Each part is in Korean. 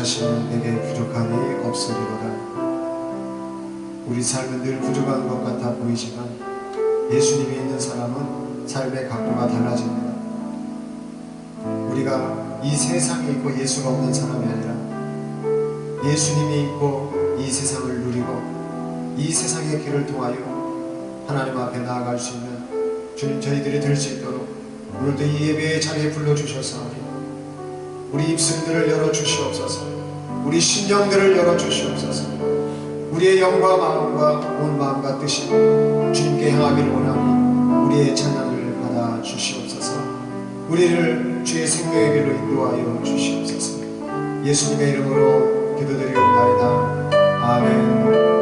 자신은 내게 부족함이 없으리로다. 우리 삶은 늘 부족한 것 같아 보이지만 예수님이 있는 사람은 삶의 각도가 달라집니다. 우리가 이 세상에 있고 예수가 없는 사람이 아니라 예수님이 있고 이 세상을 누리고 이 세상의 길을 통하여 하나님 앞에 나아갈 수 있는 주님 저희들이 될 수 있도록 오늘도 이 예배의 자리에 불러주셔서 우리 입술들을 열어주시옵소서. 우리 심령들을 열어주시옵소서. 우리의 영과 마음과 온 마음과 뜻이 주님께 향하기를 원하니 우리의 찬양을 받아 주시옵소서. 우리를 주의 생명의 길로 인도하여 주시옵소서. 예수님의 이름으로 기도드리옵나이다. 아멘.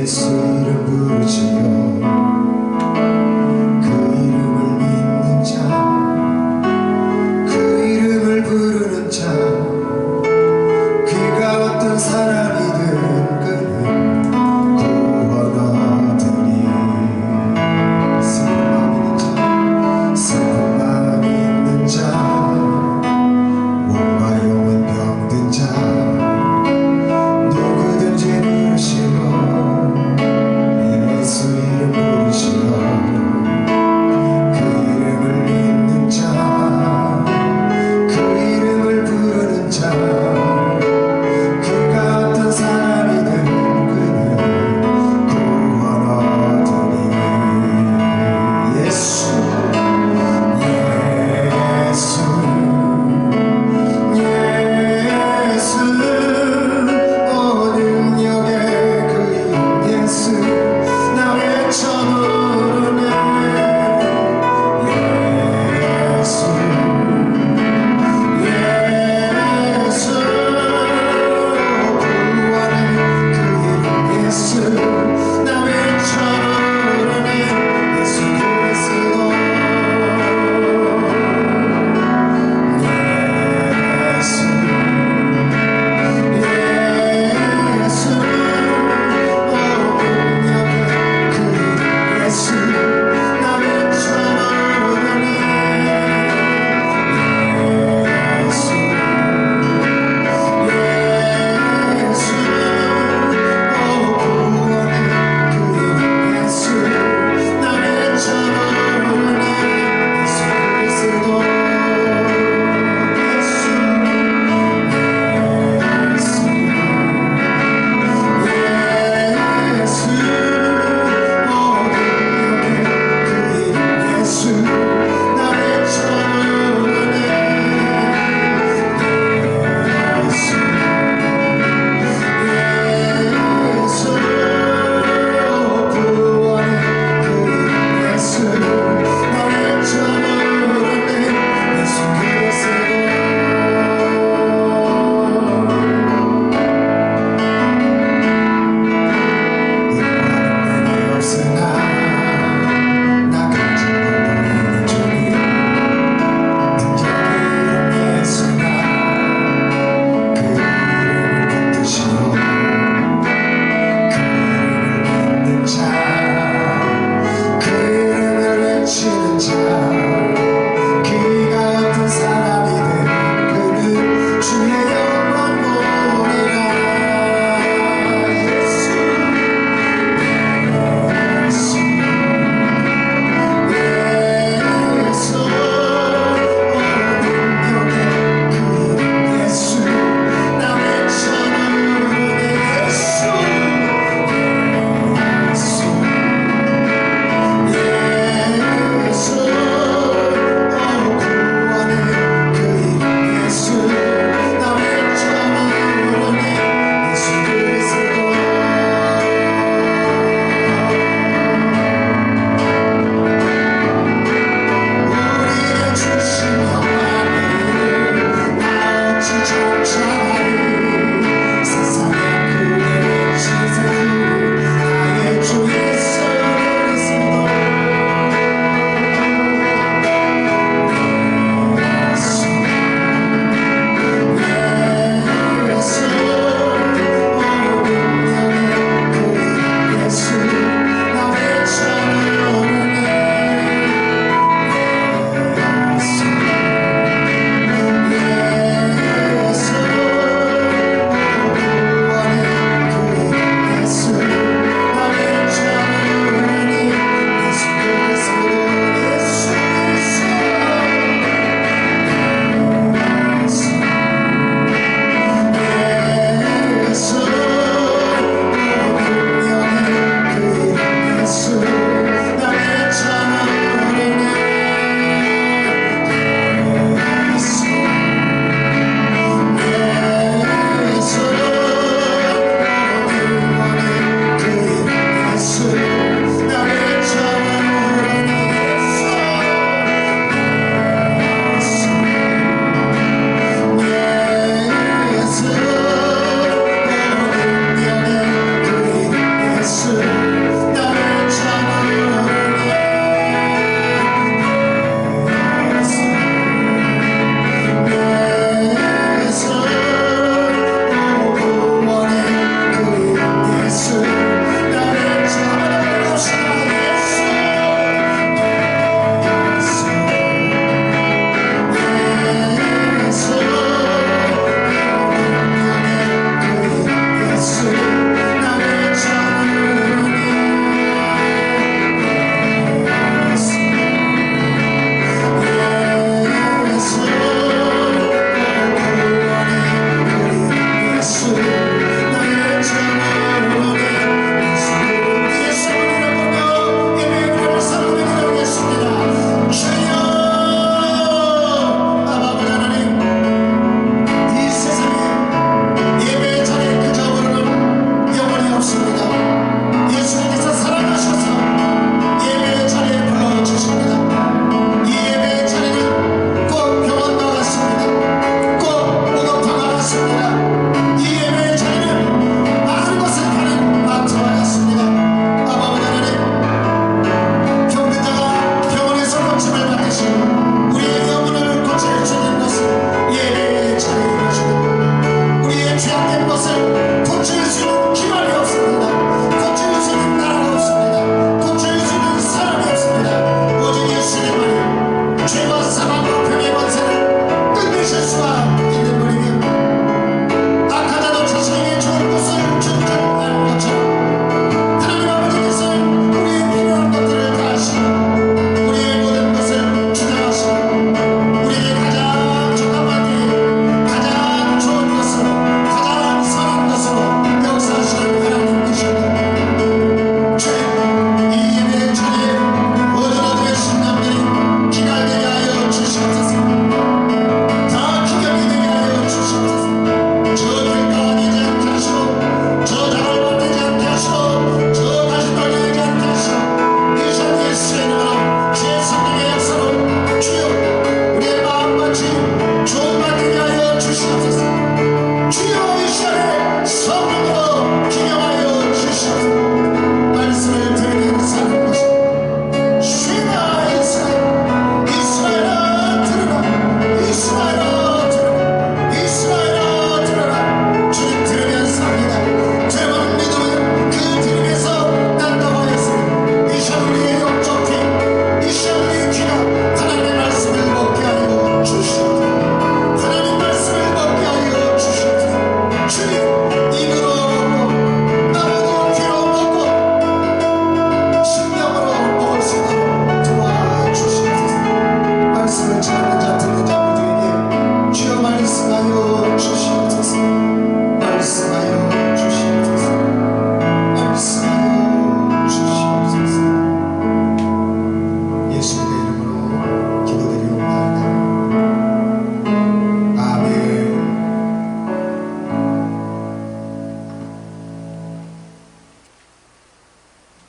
예수 이름 부르지요. 그 이름을 믿는 자, 그 이름을 부르는 자, 그가 어떤 사람이든 그는 구원 얻으리. 슬픔만 있는 자, 몸과 영혼 병든 자, 누구든지 부르시고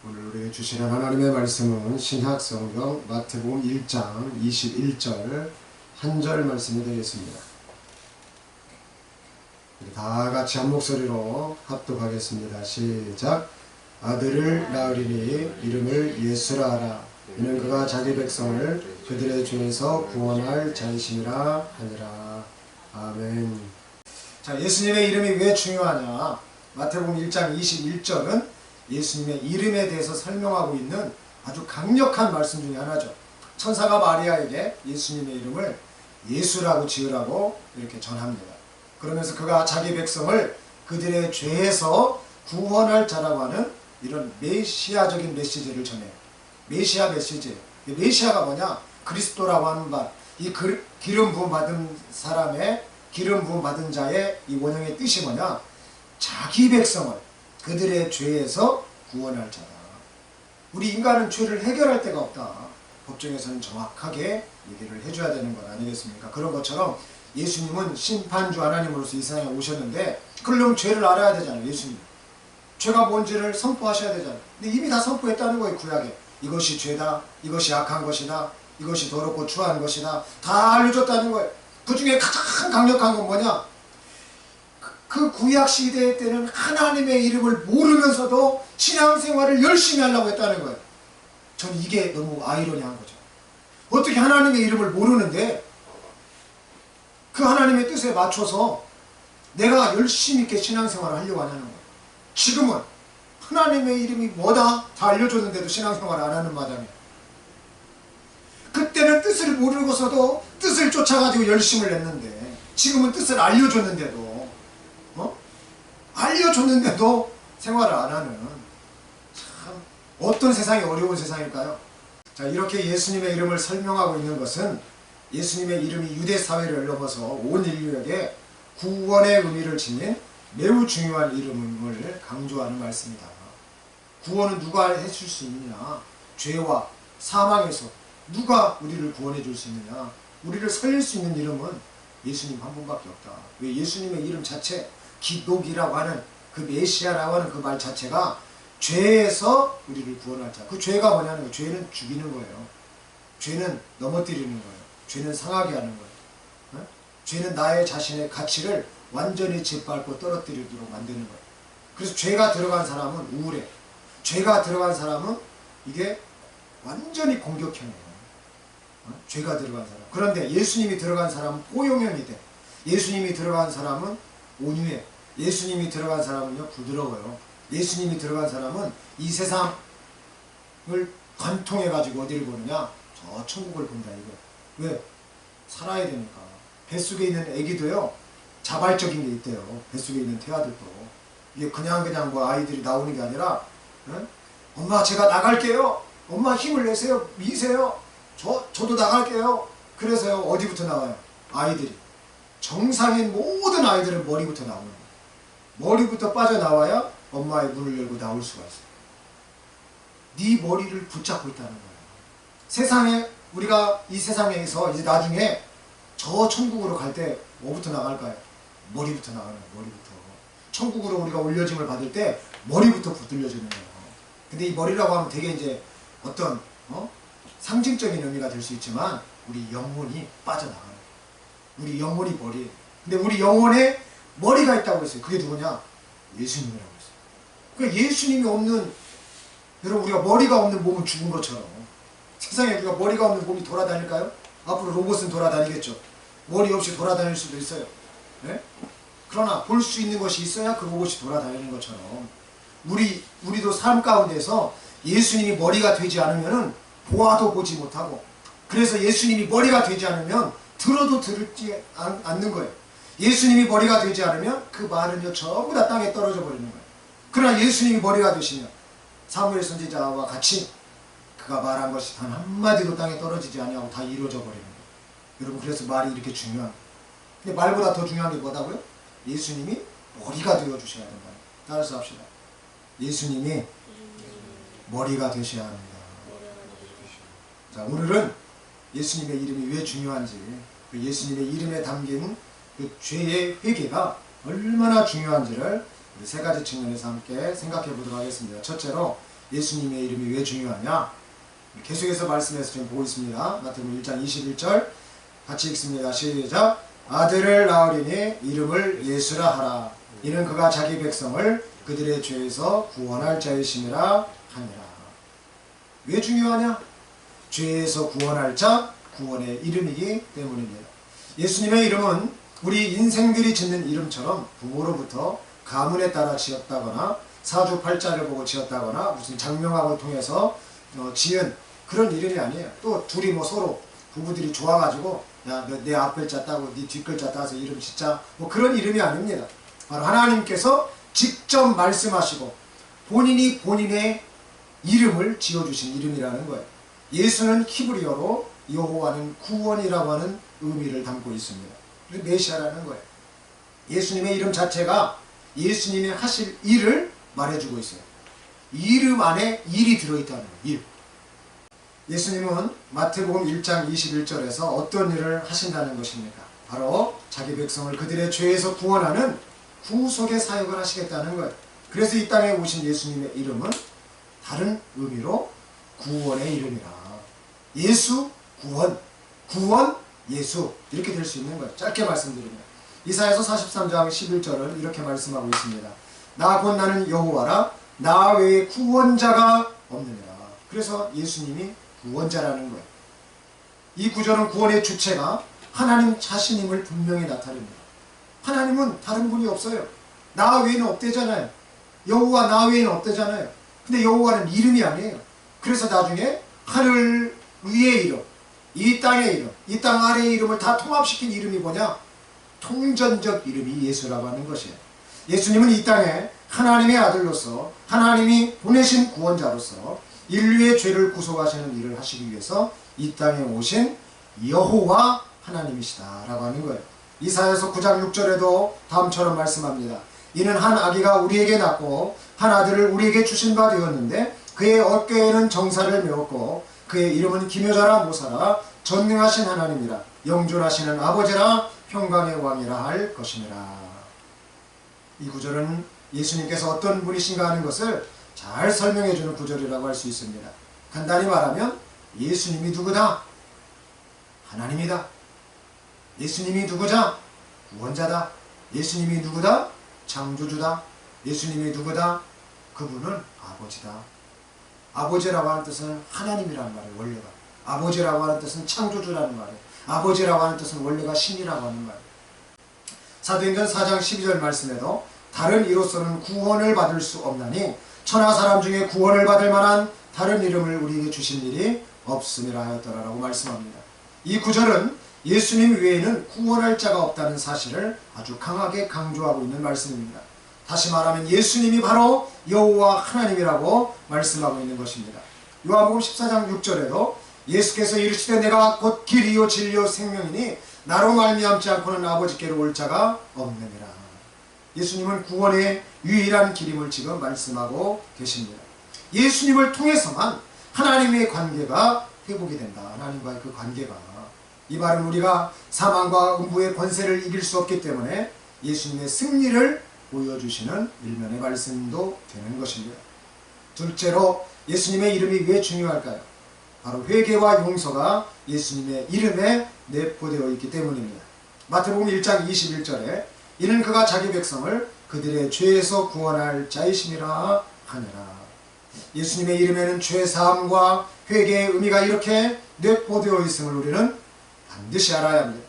오늘 우리에게 주시는 하나님의 말씀은 신약성경 마태복음 1장 21절 한 절 말씀이 되겠습니다. 우리 다 같이 한 목소리로 합독하겠습니다. 시작. 아들을 낳으리니 이름을 예수라 하라. 이는 그가 자기 백성을 그들의 죄에서 구원할 자이심이라 하니라. 아멘. 자, 예수님의 이름이 왜 중요하냐? 마태복음 1장 21절은 예수님의 이름에 대해서 설명하고 있는 아주 강력한 말씀 중에 하나죠. 천사가 마리아에게 예수님의 이름을 예수라고 지으라고 이렇게 전합니다. 그러면서 그가 자기 백성을 그들의 죄에서 구원할 자라고 하는 이런 메시아적인 메시지를 전해요. 메시아 메시지. 메시아가 뭐냐? 그리스도라고 하는 바, 이 기름 부음 받은 사람의, 기름 부음 받은 자의 이 원형의 뜻이 뭐냐? 자기 백성을 그들의 죄에서 구원할 자다. 우리 인간은 죄를 해결할 데가 없다. 법정에서는 정확하게 얘기를 해줘야 되는 것 아니겠습니까? 그런 것처럼 예수님은 심판주 하나님으로서 이 세상에 오셨는데, 그러려면 죄를 알아야 되잖아요. 예수님 죄가 뭔지를 선포하셔야 되잖아요. 근데 이미 다 선포했다는 거예요. 구약에 이것이 죄다, 이것이 악한 것이다, 이것이 더럽고 추한 것이다, 다 알려줬다는 거예요. 그 중에 가장 강력한 건 뭐냐? 그 구약 시대 때는 하나님의 이름을 모르면서도 신앙생활을 열심히 하려고 했다는 거예요. 전 이게 너무 아이러니한 거죠. 어떻게 하나님의 이름을 모르는데 그 하나님의 뜻에 맞춰서 내가 열심히 있게 신앙생활을 하려고 하냐는 거예요. 지금은 하나님의 이름이 뭐다 다 알려줬는데도 신앙생활을 안 하는 마당에, 그때는 뜻을 모르고서도 뜻을 쫓아가지고 열심을 냈는데, 지금은 뜻을 알려줬는데도 알려줬는데도 생활을 안 하는, 참 어떤 세상이 어려운 세상일까요? 자, 이렇게 예수님의 이름을 설명하고 있는 것은 예수님의 이름이 유대 사회를 넘어서 온 인류에게 구원의 의미를 지닌 매우 중요한 이름을 강조하는 말씀이다. 구원은 누가 해줄 수 있느냐? 죄와 사망에서 누가 우리를 구원해 줄 수 있느냐? 우리를 살릴 수 있는 이름은 예수님 한 분밖에 없다. 왜? 예수님의 이름 자체, 기독이라고 하는 그 메시아라고 하는 그 말 자체가 죄에서 우리를 구원할 자. 그 죄가 뭐냐는 거예요. 죄는 죽이는 거예요. 죄는 넘어뜨리는 거예요. 죄는 상하게 하는 거예요. 죄는 나의 자신의 가치를 완전히 짓밟고 떨어뜨리도록 만드는 거예요. 그래서 죄가 들어간 사람은 우울해. 죄가 들어간 사람은 이게 완전히 공격형이에요. 죄가 들어간 사람. 그런데 예수님이 들어간 사람은 포용형이 돼. 예수님이 들어간 사람은 온유해. 예수님이 들어간 사람은요 부드러워요. 예수님이 들어간 사람은 이 세상을 관통해 가지고 어디를 보느냐? 저 천국을 본다 이거. 왜? 살아야 되니까. 뱃속에 있는 아기도요 자발적인 게 있대요. 뱃속에 있는 태아들도. 이게 그냥 뭐 아이들이 나오는 게 아니라, 응? 엄마 제가 나갈게요. 엄마 힘을 내세요. 미세요. 저도 나갈게요. 그래서요 어디부터 나와요? 아이들이. 정상인 모든 아이들은 머리부터 나오는 거예요. 머리부터 빠져나와야 엄마의 문을 열고 나올 수가 있어요. 네 머리를 붙잡고 있다는 거예요. 세상에, 우리가 이 세상에서 이제 나중에 저 천국으로 갈 때 뭐부터 나갈까요? 머리부터 나가는 거예요. 머리부터. 천국으로 우리가 올려짐을 받을 때 머리부터 붙들려지는 거예요. 근데 이 머리라고 하면 되게 이제 어떤 상징적인 의미가 될 수 있지만 우리 영혼이 빠져나가는 거예요. 우리 영혼이 머리예요. 근데 우리 영혼에 머리가 있다고 했어요. 그게 누구냐? 예수님이라고 했어요. 그러니까 예수님이 없는, 여러분 우리가 머리가 없는 몸은 죽은 것처럼 세상에 우리가 머리가 없는 몸이 돌아다닐까요? 앞으로 로봇은 돌아다니겠죠. 머리 없이 돌아다닐 수도 있어요. 네? 그러나 볼 수 있는 것이 있어야 그 로봇이 돌아다니는 것처럼 우리도 삶 가운데서 예수님이 머리가 되지 않으면 보아도 보지 못하고, 그래서 예수님이 머리가 되지 않으면 들어도 들지 않는 거예요. 예수님이 머리가 되지 않으면 그 말은요 전부 다 땅에 떨어져 버리는 거예요. 그러나 예수님이 머리가 되시면 사무엘 선지자와 같이 그가 말한 것이 단 한마디도 땅에 떨어지지 아니하고 다 이루어져 버리는 거예요. 여러분 그래서 말이 이렇게 중요한 거예요. 근데 말보다 더 중요한 게 뭐다고요? 예수님이 머리가 되어 주셔야 된다. 따라서 합시다. 예수님이 머리가 되셔야 합니다. 자, 오늘은 예수님의 이름이 왜 중요한지, 그 예수님의 이름에 담긴 그 죄의 회개가 얼마나 중요한지를 우리 세 가지 측면에서 함께 생각해 보도록 하겠습니다. 첫째로 예수님의 이름이 왜 중요하냐? 계속해서 말씀해서 지금 보고 있습니다. 마태복음 1장 21절 같이 읽습니다. 시작. 아들을 낳으리니 이름을 예수라 하라. 이는 그가 자기 백성을 그들의 죄에서 구원할 자이심이라 하니라. 왜 중요하냐? 죄에서 구원할 자, 구원의 이름이기 때문입니다. 예수님의 이름은 우리 인생들이 짓는 이름처럼 부모로부터 가문에 따라 지었다거나 사주팔자를 보고 지었다거나 무슨 장명학을 통해서 지은 그런 이름이 아니에요. 또 둘이 서로 부부들이 좋아가지고 야, 내 앞글자 따고 네 뒷글자 따서 이름 짓자, 그런 이름이 아닙니다. 바로 하나님께서 직접 말씀하시고 본인이 본인의 이름을 지어주신 이름이라는 거예요. 예수는 히브리어로 여호와는 구원이라고 하는 의미를 담고 있습니다. 그래서 메시아라는 거예요. 예수님의 이름 자체가 예수님이 하실 일을 말해주고 있어요. 이름 안에 일이 들어있다는 거예요. 일. 예수님은 마태복음 1장 21절에서 어떤 일을 하신다는 것입니까? 바로 자기 백성을 그들의 죄에서 구원하는 구속의 사역을 하시겠다는 거예요. 그래서 이 땅에 오신 예수님의 이름은 다른 의미로 구원의 이름이라. 예수, 구원, 구원, 예수, 이렇게 될 수 있는 거예요. 짧게 말씀드리면 이사야서 43장 11절은 이렇게 말씀하고 있습니다. 나 곧 나는 여호와라. 나 외에 구원자가 없느니라. 그래서 예수님이 구원자라는 거예요. 이 구절은 구원의 주체가 하나님 자신임을 분명히 나타냅니다. 하나님은 다른 분이 없어요. 나 외에는 없대잖아요. 여호와 나 외에는 없대잖아요. 근데 여호와는 이름이 아니에요. 그래서 나중에 하늘 위의 이름, 이 땅의 이름, 이 땅 아래의 이름을 다 통합시킨 이름이 뭐냐? 통전적 이름이 예수라고 하는 것이에요. 예수님은 이 땅에 하나님의 아들로서 하나님이 보내신 구원자로서 인류의 죄를 구속하시는 일을 하시기 위해서 이 땅에 오신 여호와 하나님이시다 라고 하는 거예요. 이사야서 9장 6절에도 다음처럼 말씀합니다. 이는 한 아기가 우리에게 낳고 한 아들을 우리에게 주신 바 되었는데 그의 어깨에는 정사를 메웠고 그의 이름은 기묘자라 모사라 전능하신 하나님이라 영존하시는 아버지라 평강의 왕이라 할 것이니라. 이 구절은 예수님께서 어떤 분이신가 하는 것을 잘 설명해주는 구절이라고 할 수 있습니다. 간단히 말하면 예수님이 누구다? 하나님이다. 예수님이 누구자? 구원자다. 예수님이 누구다? 창조주다. 예수님이 누구다? 그분은 아버지다. 아버지라고 하는 뜻은 하나님이라는 말이에요. 원래가. 아버지라고 하는 뜻은 창조주라는 말이에요. 아버지라고 하는 뜻은 원래가 신이라고 하는 말이에요. 사도행전 4장 12절 말씀에도 다른 이로서는 구원을 받을 수 없나니 천하 사람 중에 구원을 받을 만한 다른 이름을 우리에게 주신 일이 없음이라 하였더라라고 말씀합니다. 이 구절은 예수님 외에는 구원할 자가 없다는 사실을 아주 강하게 강조하고 있는 말씀입니다. 다시 말하면 예수님이 바로 여호와 하나님이라고 말씀하고 있는 것입니다. 요한복음 14장 6절에도 예수께서 이르시되 내가 곧 길이요 진리요 생명이니 나로 말미암지 않고는 아버지께로 올 자가 없느니라. 예수님은 구원의 유일한 길임을 지금 말씀하고 계십니다. 예수님을 통해서만 하나님의 관계가 회복이 된다. 하나님과의 그 관계가. 이 말은 우리가 사망과 음부의 권세를 이길 수 없기 때문에 예수님의 승리를 보여주시는 일면의 말씀도 되는 것입니다. 둘째로 예수님의 이름이 왜 중요할까요? 바로 회개와 용서가 예수님의 이름에 내포되어 있기 때문입니다. 마태복음 1장 21절에 이는 그가 자기 백성을 그들의 죄에서 구원할 자이심이라 하니라. 예수님의 이름에는 죄사함과 회개의 의미가 이렇게 내포되어 있음을 우리는 반드시 알아야 합니다.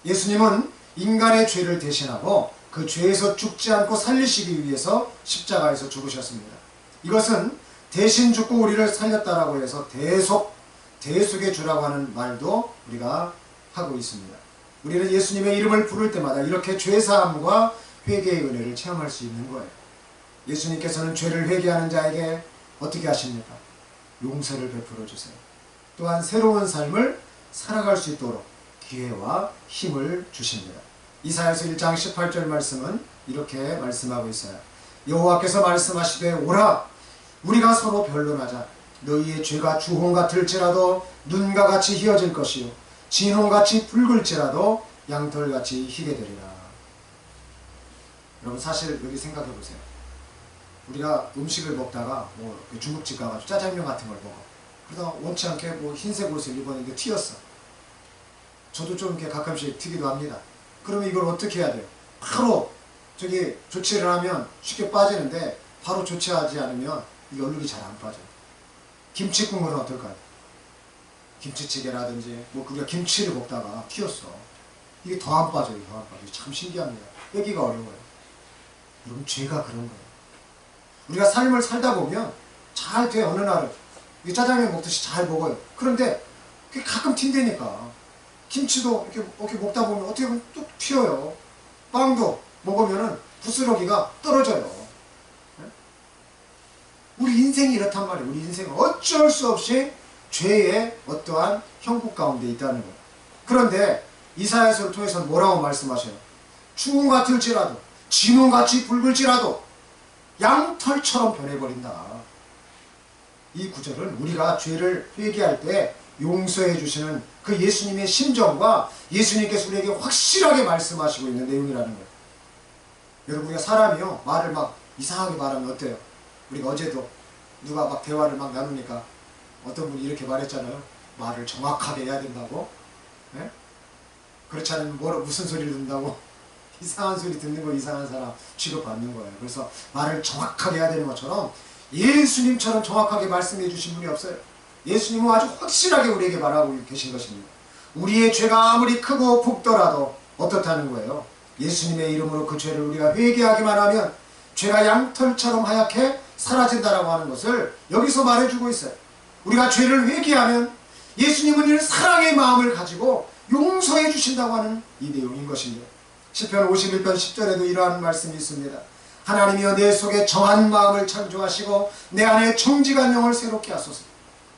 예수님은 인간의 죄를 대신하고 그 죄에서 죽지 않고 살리시기 위해서 십자가에서 죽으셨습니다. 이것은 대신 죽고 우리를 살렸다라고 해서 대속의 주라고 하는 말도 우리가 하고 있습니다. 우리는 예수님의 이름을 부를 때마다 이렇게 죄사함과 회개의 은혜를 체험할 수 있는 거예요. 예수님께서는 죄를 회개하는 자에게 어떻게 하십니까? 용서를 베풀어 주세요. 또한 새로운 삶을 살아갈 수 있도록 기회와 힘을 주십니다. 이사야서 1장 18절 말씀은 이렇게 말씀하고 있어요. 여호와께서 말씀하시되 오라 우리가 서로 변론하자. 너희의 죄가 주홍 같을지라도 눈과 같이 희어질 것이요 진홍같이 붉을지라도 양털같이 희게 되리라. 여러분 사실 여기 생각해 보세요. 우리가 음식을 먹다가 뭐 중국집 가가지고 짜장면 같은 걸 먹어. 그러다가 원치 않게 뭐 흰색 옷을 입었는데 튀었어. 저도 좀 이렇게 가끔씩 튀기도 합니다. 그러면 이걸 어떻게 해야 돼요? 바로 저기 조치를 하면 쉽게 빠지는데 바로 조치하지 않으면 이 얼룩이 잘 안 빠져요. 김치 국물은 어떨까요? 김치찌개라든지 뭐 우리가 김치를 먹다가 튀었어. 이게 더 안 빠져요. 더 안 빠져요. 참 신기합니다. 빼기가 어려워요. 여러분 죄가 그런 거예요. 우리가 삶을 살다 보면 잘 돼. 어느 날은 이게 짜장면 먹듯이 잘 먹어요. 그런데 그게 가끔 튄다니까. 김치도 이렇게 먹다 보면 어떻게 보면 뚝 튀어요. 빵도 먹으면은 부스러기가 떨어져요. 우리 인생이 이렇단 말이에요. 우리 인생은 어쩔 수 없이 죄의 어떠한 형국 가운데 있다는 거예요. 그런데 이사야서를 통해서 뭐라고 말씀하셔요? 추운 같을지라도 진홍같이 붉을지라도 양털처럼 변해버린다. 이 구절은 우리가 죄를 회개할 때 용서해 주시는 그 예수님의 심정과 예수님께서 우리에게 확실하게 말씀하시고 있는 내용이라는 거예요. 여러분 우리가 사람이요 말을 막 이상하게 말하면 어때요? 우리가 어제도 누가 막 대화를 막 나누니까 어떤 분이 이렇게 말했잖아요. 말을 정확하게 해야 된다고. 네? 그렇지 않으면 무슨 소리를 듣는다고 이상한 소리 듣는 거 이상한 사람 취급받는 거예요. 그래서 말을 정확하게 해야 되는 것처럼 예수님처럼 정확하게 말씀해 주신 분이 없어요. 예수님은 아주 확실하게 우리에게 말하고 계신 것입니다. 우리의 죄가 아무리 크고 붓더라도 어떻다는 거예요? 예수님의 이름으로 그 죄를 우리가 회개하기만 하면 죄가 양털처럼 하얗게 사라진다라고 하는 것을 여기서 말해주고 있어요. 우리가 죄를 회개하면 예수님은 이런 사랑의 마음을 가지고 용서해 주신다고 하는 이 내용인 것입니다. 시편 51편 10절에도 이러한 말씀이 있습니다. 하나님이여 내 속에 정한 마음을 창조하시고 내 안에 정직한 영을 새롭게 하소서.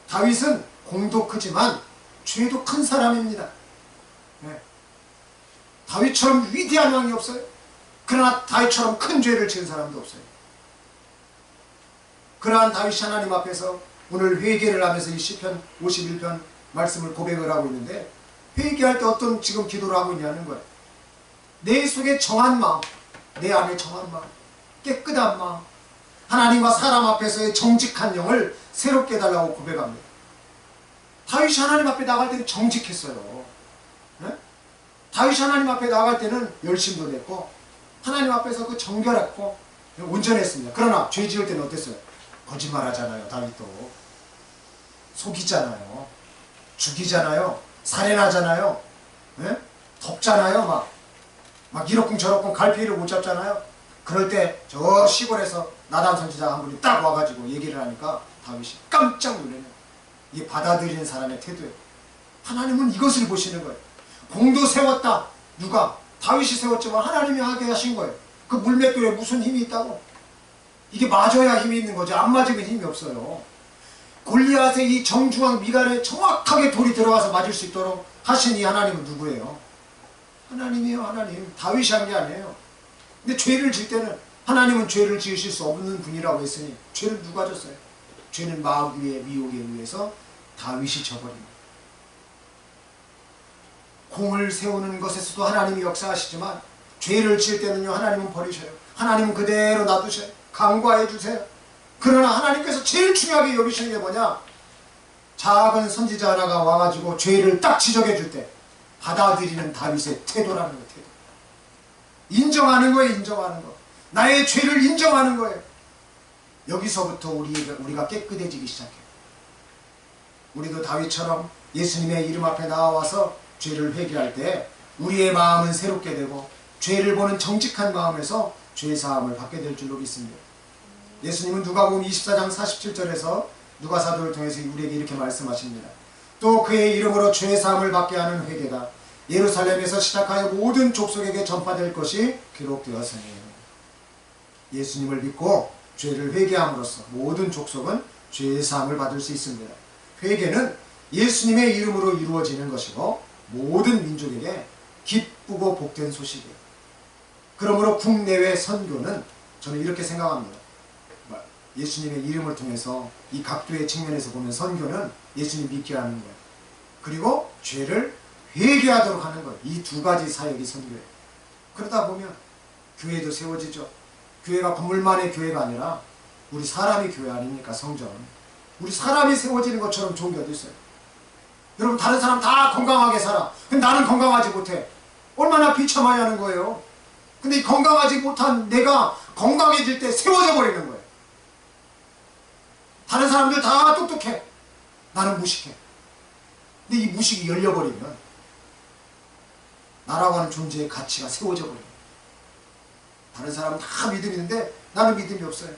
다윗은 공도 크지만 죄도 큰 사람입니다. 네. 다윗처럼 위대한 왕이 없어요. 그러나 다윗처럼 큰 죄를 지은 사람도 없어요. 그러한 다윗이 하나님 앞에서 오늘 회개를 하면서 이 시편 51편 말씀을 고백을 하고 있는데 회개할 때 어떤 지금 기도를 하고 있냐는 거예요. 내 속에 정한 마음, 내 안에 정한 마음, 깨끗한 마음, 하나님과 사람 앞에서의 정직한 영을 새롭게 해달라고 고백합니다. 다윗이 하나님 앞에 나갈 때는 정직했어요. 네? 다윗이 하나님 앞에 나갈 때는 열심도 냈고 하나님 앞에서 그 정결했고 온전했습니다. 그러나 죄 지을 때는 어땠어요? 거짓말하잖아요. 다윗도 속이잖아요. 죽이잖아요. 살인하잖아요. 네? 덮잖아요. 막 이러쿵 저러쿵 갈피를 못 잡잖아요. 그럴 때 저 시골에서 나단 선지자 한 분이 딱 와가지고 얘기를 하니까 다윗이 깜짝 놀라네요. 이게 받아들이는 사람의 태도예요. 하나님은 이것을 보시는 거예요. 공도 세웠다. 누가? 다윗이 세웠지만 하나님이 하게 하신 거예요. 그 물맷돌에 무슨 힘이 있다고? 이게 맞아야 힘이 있는 거지. 안 맞으면 힘이 없어요. 골리앗의 이 정중앙 미간에 정확하게 돌이 들어가서 맞을 수 있도록 하신 이 하나님은 누구예요? 하나님이에요. 하나님. 다윗이 한 게 아니에요. 근데 죄를 질 때는 하나님은 죄를 지으실 수 없는 분이라고 했으니 죄를 누가 졌어요? 죄는 마귀의 미혹에 의해서 다윗이 져버립니다. 공을 세우는 것에서도 하나님이 역사하시지만 죄를 지을 때는요 하나님은 버리셔요. 하나님은 그대로 놔두셔요. 간과해 주세요. 그러나 하나님께서 제일 중요하게 여기시는 게 뭐냐? 작은 선지자 하나가 와가지고 죄를 딱 지적해 줄 때 받아들이는 다윗의 태도라는 거예요. 태도. 인정하는 거예요. 인정하는 거. 나의 죄를 인정하는 거예요. 여기서부터 우리가 깨끗해지기 시작해요. 우리도 다윗처럼 예수님의 이름 앞에 나와서 죄를 회개할 때 우리의 마음은 새롭게 되고 죄를 보는 정직한 마음에서 죄사함을 받게 될 줄로 믿습니다. 예수님은 누가복음 24장 47절에서 누가사도를 통해서 우리에게 이렇게 말씀하십니다. 또 그의 이름으로 죄사함을 받게 하는 회개가 예루살렘에서 시작하여 모든 족속에게 전파될 것이 기록되었으니 예수님을 믿고 죄를 회개함으로써 모든 족속은 죄사함을 받을 수 있습니다. 회개는 예수님의 이름으로 이루어지는 것이고 모든 민족에게 기쁘고 복된 소식이에요. 그러므로 국내외 선교는 저는 이렇게 생각합니다. 예수님의 이름을 통해서 이 각도의 측면에서 보면 선교는 예수님 믿게 하는 거예요. 그리고 죄를 회개하도록 하는 거예요. 이 두 가지 사역이 선교예요. 그러다 보면 교회도 세워지죠. 교회가 건물만의 교회가 아니라 우리 사람이 교회 아닙니까? 성전. 우리 사람이 세워지는 것처럼 좋은 게 어디 있어요? 여러분, 다른 사람 다 건강하게 살아. 근데 나는 건강하지 못해. 얼마나 비참하게 하는 거예요. 근데 이 건강하지 못한 내가 건강해질 때 세워져 버리는 거예요. 다른 사람들 다 똑똑해. 나는 무식해. 근데 이 무식이 열려버리면 나라고 하는 존재의 가치가 세워져 버려요. 다른 사람은 다 믿음이 있는데 나는 믿음이 없어요.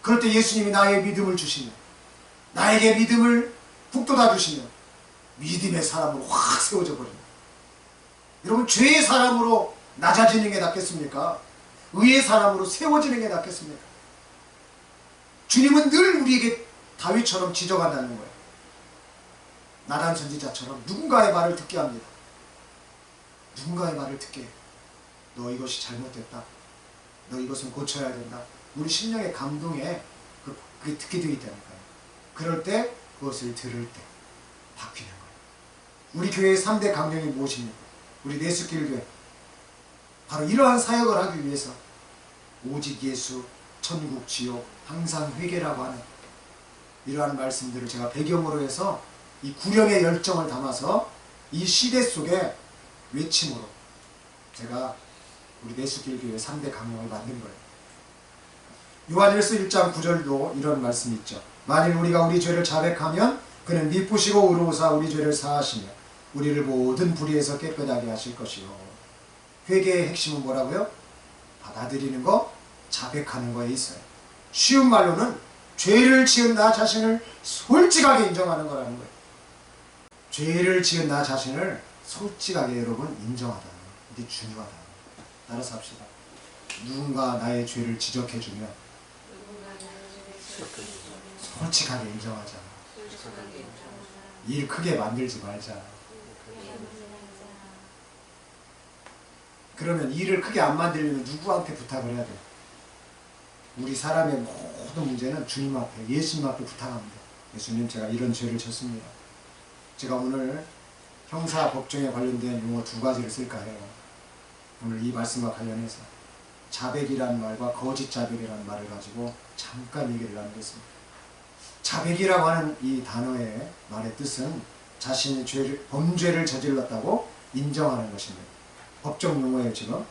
그럴 때 예수님이 나의 믿음을 주시면, 나에게 믿음을 북돋아 주시면 믿음의 사람으로 확 세워져 버립니다. 여러분, 죄의 사람으로 낮아지는 게 낫겠습니까? 의의 사람으로 세워지는 게 낫겠습니까? 주님은 늘 우리에게 다윗처럼 지적한다는 거예요. 나단 선지자처럼 누군가의 말을 듣게 합니다. 누군가의 말을 듣게 해요. 너 이것이 잘못됐다. 너 이것은 고쳐야 된다. 우리 심령의 감동에 그게 듣게 되어 있다니까요. 그럴 때 그것을 들을 때 바뀌는 거예요. 우리 교회의 3대 강령이 무엇입니까? 우리 내수길교회, 바로 이러한 사역을 하기 위해서 오직 예수, 천국, 지옥, 항상 회개라고 하는 이러한 말씀들을 제가 배경으로 해서 이 구령의 열정을 담아서 이 시대 속에 외침으로 제가 우리 내수길교회 3대 강령을 만든 거예요. 요한일서 1장 9절도 이런 말씀이 있죠. 만일 우리가 우리 죄를 자백하면 그는 미쁘시고 의로우사 우리 죄를 사하시며 우리를 모든 불의에서 깨끗하게 하실 것이요. 회개의 핵심은 뭐라고요? 받아들이는 거, 자백하는 거에 있어요. 쉬운 말로는 죄를 지은 나 자신을 솔직하게 인정하는 거라는 거예요. 죄를 지은 나 자신을 솔직하게 여러분 인정하다는 거예요. 이게 중요하다. 따라서 합시다. 누군가 나의 죄를 지적해주면 솔직하게 인정하자. 일 크게 만들지 말자. 그러면 일을 크게 안 만들려면 누구한테 부탁을 해야 돼? 우리 사람의 모든 문제는 주님 앞에, 예수님 앞에 부탁합니다. 예수님, 제가 이런 죄를 졌습니다. 제가 오늘 형사 법정에 관련된 용어 2가지를 쓸까 해요. 오늘 이 말씀과 관련해서 자백이라는 말과 거짓 자백이라는 말을 가지고 잠깐 얘기를 나누겠습니다. 자백이라고 하는 이 단어의 말의 뜻은 자신이 범죄를 저질렀다고 인정하는 것입니다. 법적 용어예요. 지금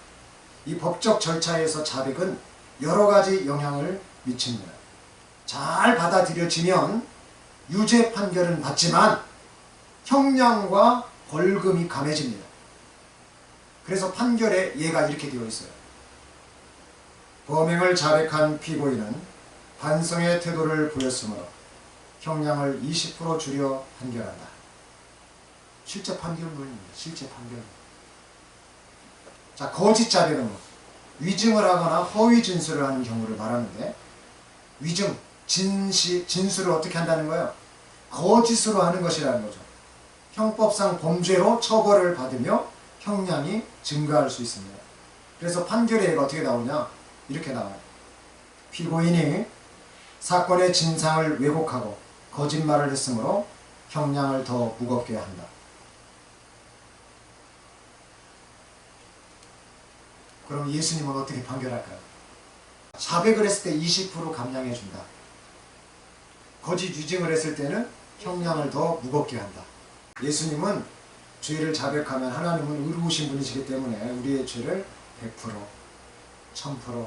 이 법적 절차에서 자백은 여러 가지 영향을 미칩니다. 잘 받아들여지면 유죄 판결은 받지만 형량과 벌금이 감해집니다. 그래서 판결에 예가 이렇게 되어 있어요. 범행을 자백한 피고인은 반성의 태도를 보였으므로 형량을 20% 줄여 판결한다. 실제 판결문입니다. 실제 판결문. 자, 거짓 자백은 위증을 하거나 허위 진술을 하는 경우를 말하는데, 위증, 진술을 어떻게 한다는 거예요? 거짓으로 하는 것이라는 거죠. 형법상 범죄로 처벌을 받으며 형량이 증가할 수 있습니다. 그래서 판결의 예가 어떻게 나오냐? 이렇게 나와요. 피고인이 사건의 진상을 왜곡하고 거짓말을 했으므로 형량을 더 무겁게 한다. 그럼 예수님은 어떻게 판결할까요? 자백을 했을 때 20% 감량해 준다. 거짓 위증을 했을 때는 형량을 더 무겁게 한다. 예수님은 죄를 자백하면 하나님은 의로우신 분이시기 때문에 우리의 죄를 100%, 1000%,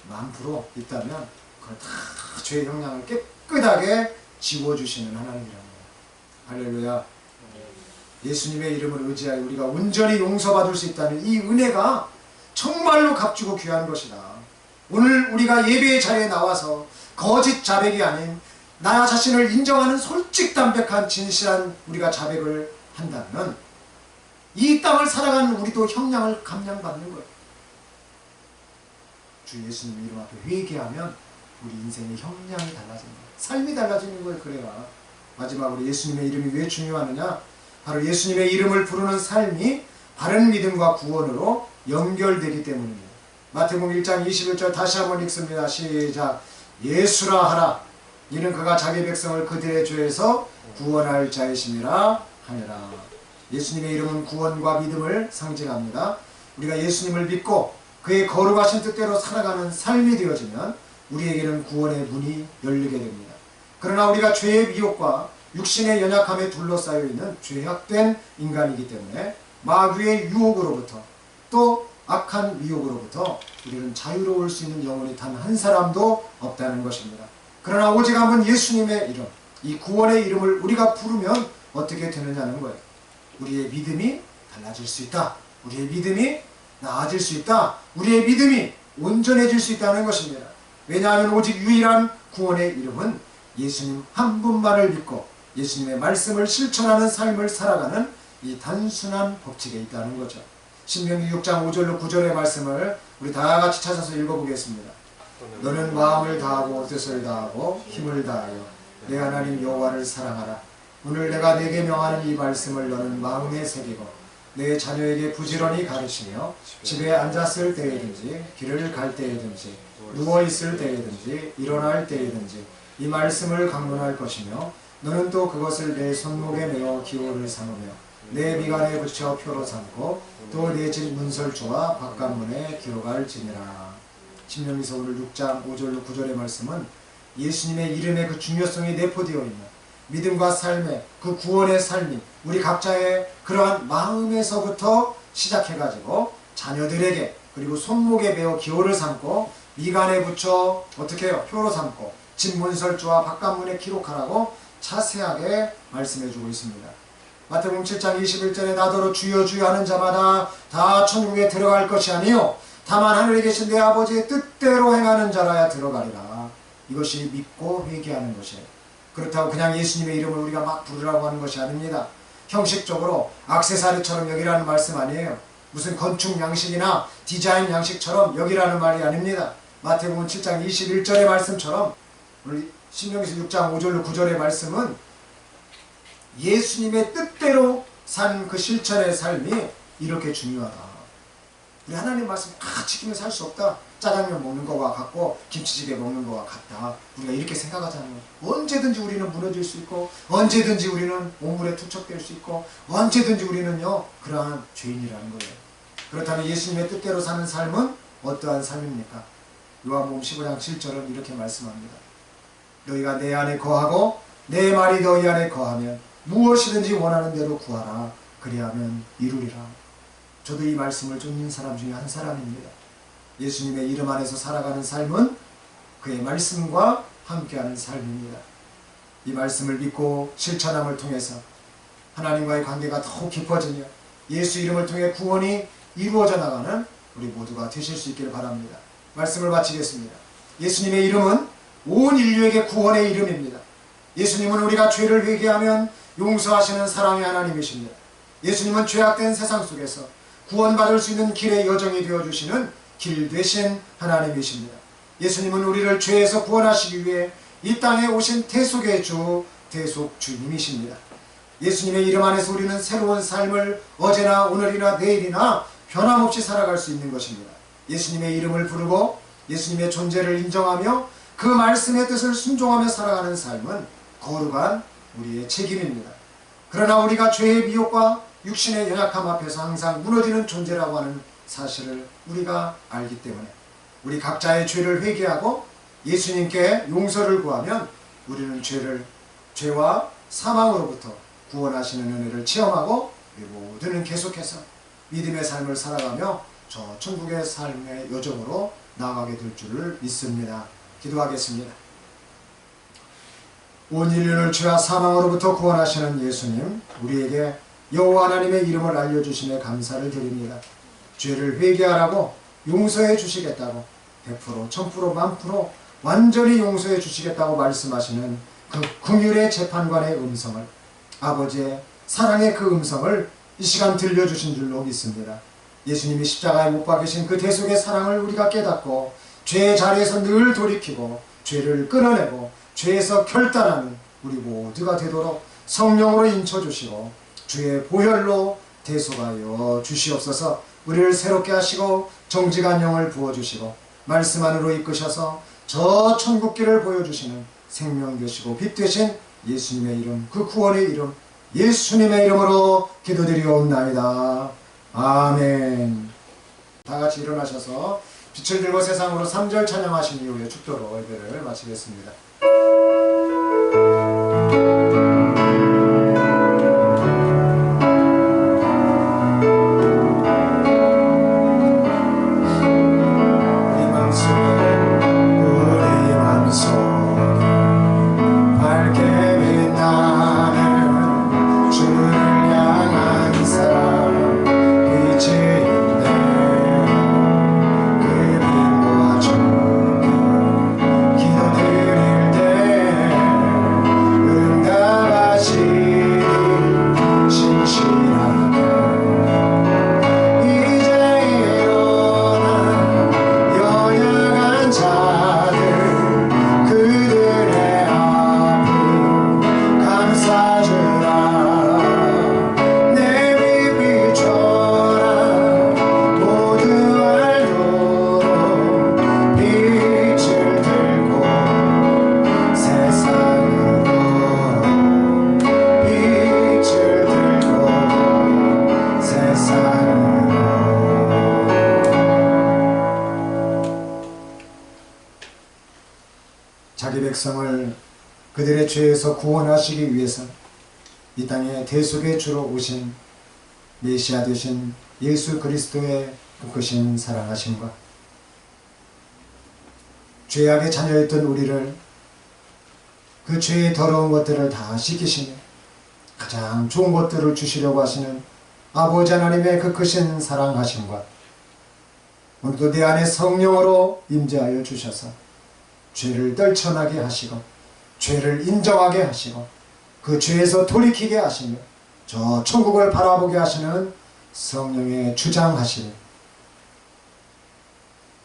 10,000% 있다면 그걸 다 죄의 형량을 깨끗하게 지워주시는 하나님이라는 거예요. 할렐루야. 예수님의 이름을 의지하여 우리가 온전히 용서받을 수 있다는 이 은혜가 정말로 값지고 귀한 것이다. 오늘 우리가 예배의 자리에 나와서 거짓 자백이 아닌 나 자신을 인정하는 솔직담백한 진실한 우리가 자백을 한다면 이 땅을 살아가는 우리도 형량을 감량받는 거예요. 주 예수님 이름 앞에 회개하면 우리 인생의 형량이 달라집니다. 삶이 달라지는 거예요. 그래야. 마지막으로 예수님의 이름이 왜 중요하느냐? 바로 예수님의 이름을 부르는 삶이 바른 믿음과 구원으로 연결되기 때문입니다. 마태복음 1장 21절 다시 한번 읽습니다. 시작. 예수라 하라. 이는 그가 자기 백성을 그들의 죄에서 구원할 자이심이라 하니라. 예수님의 이름은 구원과 믿음을 상징합니다. 우리가 예수님을 믿고 그의 거룩하신 뜻대로 살아가는 삶이 되어지면 우리에게는 구원의 문이 열리게 됩니다. 그러나 우리가 죄의 미혹과 육신의 연약함에 둘러싸여 있는 죄악된 인간이기 때문에 마귀의 유혹으로부터 또 악한 미혹으로부터 우리는 자유로울 수 있는 영혼이 단 한 사람도 없다는 것입니다. 그러나 오직 한번 예수님의 이름, 이 구원의 이름을 우리가 부르면 어떻게 되느냐는 거예요. 우리의 믿음이 달라질 수 있다. 우리의 믿음이 나아질 수 있다. 우리의 믿음이 온전해질 수 있다는 것입니다. 왜냐하면 오직 유일한 구원의 이름은 예수님 한 분만을 믿고 예수님의 말씀을 실천하는 삶을 살아가는 이 단순한 법칙에 있다는 거죠. 신명기 6장 5절로 9절의 말씀을 우리 다 같이 찾아서 읽어보겠습니다. 너는 마음을 다하고 뜻을 다하고 힘을 다하여 내 하나님 여호와를 사랑하라. 오늘 내가 네게 명하는 이 말씀을 너는 마음에 새기고 내 자녀에게 부지런히 가르치며 집에 앉았을 때에든지 길을 갈 때에든지 누워있을 때에든지 일어날 때에든지 이 말씀을 강론할 것이며 너는 또 그것을 내 손목에 메어 기호를 삼으며 내 미간에 붙여 표로 삼고 또 내 집 문설주와 바깥문에 기록할지니라. 신명기서 오늘 6장 5절로 9절의 말씀은 예수님의 이름의 그 중요성이 내포되어 있는 믿음과 삶의 그 구원의 삶이 우리 각자의 그러한 마음에서부터 시작해가지고 자녀들에게 그리고 손목에 메어 기호를 삼고 미간에 붙여 어떻게 해요? 표로 삼고 집 문설주와 바깥문에 기록하라고 자세하게 말씀해주고 있습니다. 마태복음 7장 21절에 나더러 주여 주여 하는 자마다 다 천국에 들어갈 것이 아니요 다만 하늘에 계신 내 아버지의 뜻대로 행하는 자라야 들어가리라. 이것이 믿고 회개하는 것이에요. 그렇다고 그냥 예수님의 이름을 우리가 막 부르라고 하는 것이 아닙니다. 형식적으로 액세서리처럼 여기라는 말씀 아니에요. 무슨 건축 양식이나 디자인 양식처럼 여기라는 말이 아닙니다. 마태복음 7장 21절의 말씀처럼 우리 신명기서 6장 5절로 9절의 말씀은 예수님의 뜻대로 산 그 실천의 삶이 이렇게 중요하다. 우리 하나님 말씀 다 지키면 살 수 없다. 짜장면 먹는 거와 같고 김치찌개 먹는 거와 같다. 우리가 이렇게 생각하잖아요. 언제든지 우리는 무너질 수 있고 언제든지 우리는 오물에 투척될 수 있고 언제든지 우리는요 그러한 죄인이라는 거예요. 그렇다면 예수님의 뜻대로 사는 삶은 어떠한 삶입니까? 요한복음 15장 7절은 이렇게 말씀합니다. 너희가 내 안에 거하고 내 말이 너희 안에 거하면 무엇이든지 원하는 대로 구하라. 그리하면 이루리라. 저도 이 말씀을 쫓는 사람 중에 한 사람입니다. 예수님의 이름 안에서 살아가는 삶은 그의 말씀과 함께하는 삶입니다. 이 말씀을 믿고 실천함을 통해서 하나님과의 관계가 더욱 깊어지며 예수 이름을 통해 구원이 이루어져 나가는 우리 모두가 되실 수 있기를 바랍니다. 말씀을 마치겠습니다. 예수님의 이름은 온 인류에게 구원의 이름입니다. 예수님은 우리가 죄를 회개하면 용서하시는 사랑의 하나님이십니다. 예수님은 죄악된 세상 속에서 구원받을 수 있는 길의 여정이 되어주시는 길 되신 하나님이십니다. 예수님은 우리를 죄에서 구원하시기 위해 이 땅에 오신 대속의 주, 대속주님이십니다. 예수님의 이름 안에서 우리는 새로운 삶을 어제나 오늘이나 내일이나 변함없이 살아갈 수 있는 것입니다. 예수님의 이름을 부르고 예수님의 존재를 인정하며 그 말씀의 뜻을 순종하며 살아가는 삶은 거룩한 우리의 책임입니다. 그러나 우리가 죄의 미혹과 육신의 연약함 앞에서 항상 무너지는 존재라고 하는 사실을 우리가 알기 때문에 우리 각자의 죄를 회개하고 예수님께 용서를 구하면 우리는 죄와 사망으로부터 구원하시는 은혜를 체험하고 우리 모두는 계속해서 믿음의 삶을 살아가며 저 천국의 삶의 여정으로 나아가게 될 줄을 믿습니다. 기도하겠습니다. 온 인류를 죄와 사망으로부터 구원하시는 예수님, 우리에게 여호와 하나님의 이름을 알려주심에 감사를 드립니다. 죄를 회개하라고 용서해 주시겠다고 100%, 1000%, 1000% 완전히 용서해 주시겠다고 말씀하시는 그 긍휼의 재판관의 음성을, 아버지의 사랑의 그 음성을 이 시간 들려주신 줄로 믿습니다. 예수님이 십자가에 못 박으신 그 대속의 사랑을 우리가 깨닫고 죄의 자리에서 늘 돌이키고 죄를 끊어내고 죄에서 결단하는 우리 모두가 되도록 성령으로 인쳐주시고 주의 보혈로 대속하여 주시옵소서. 우리를 새롭게 하시고 정직한 영을 부어주시고 말씀 안으로 이끄셔서 저 천국길을 보여주시는 생명 되시고 빛 되신 예수님의 이름, 그 구원의 이름, 예수님의 이름으로 기도드리옵나이다. 아멘. 다 같이 일어나셔서 빛을 들고 세상으로 3절 찬양하신 이후에 축도로 예배를 마치겠습니다. 자기 백성을 그들의 죄에서 구원하시기 위해서 이 땅에 대속의 주로 오신 메시아 되신 예수 그리스도의 그 크신 사랑하심과 죄악의 자녀였던 우리를 그 죄의 더러운 것들을 다 씻기시며 가장 좋은 것들을 주시려고 하시는 아버지 하나님의 그 크신 사랑하심과 오늘도 내 안에 성령으로 임재하여 주셔서 죄를 떨쳐나게 하시고 죄를 인정하게 하시고 그 죄에서 돌이키게 하시며 저 천국을 바라보게 하시는 성령의 주장하시니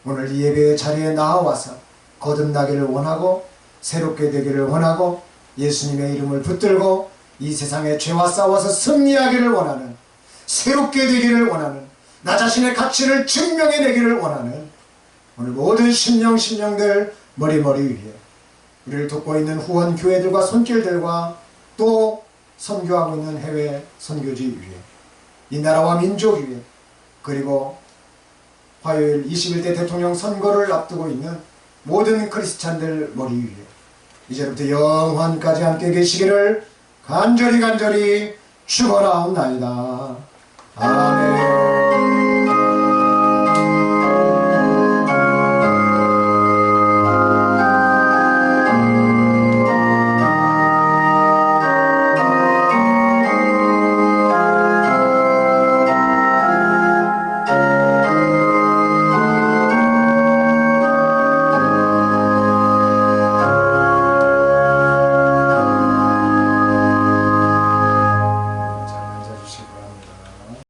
오늘 이 예배의 자리에 나와서 거듭나기를 원하고 새롭게 되기를 원하고 예수님의 이름을 붙들고 이 세상의 죄와 싸워서 승리하기를 원하는 새롭게 되기를 원하는 나 자신의 가치를 증명해내기를 원하는 오늘 모든 심령들 머리머리 위에 우리를 돕고 있는 후원 교회들과 손길들과 또 선교하고 있는 해외 선교지 위에 이 나라와 민족 위에 그리고 화요일 21대 대통령 선거를 앞두고 있는 모든 크리스찬들 머리 위에 이제부터 영원까지 함께 계시기를 간절히 축원하옵나이다. 아멘.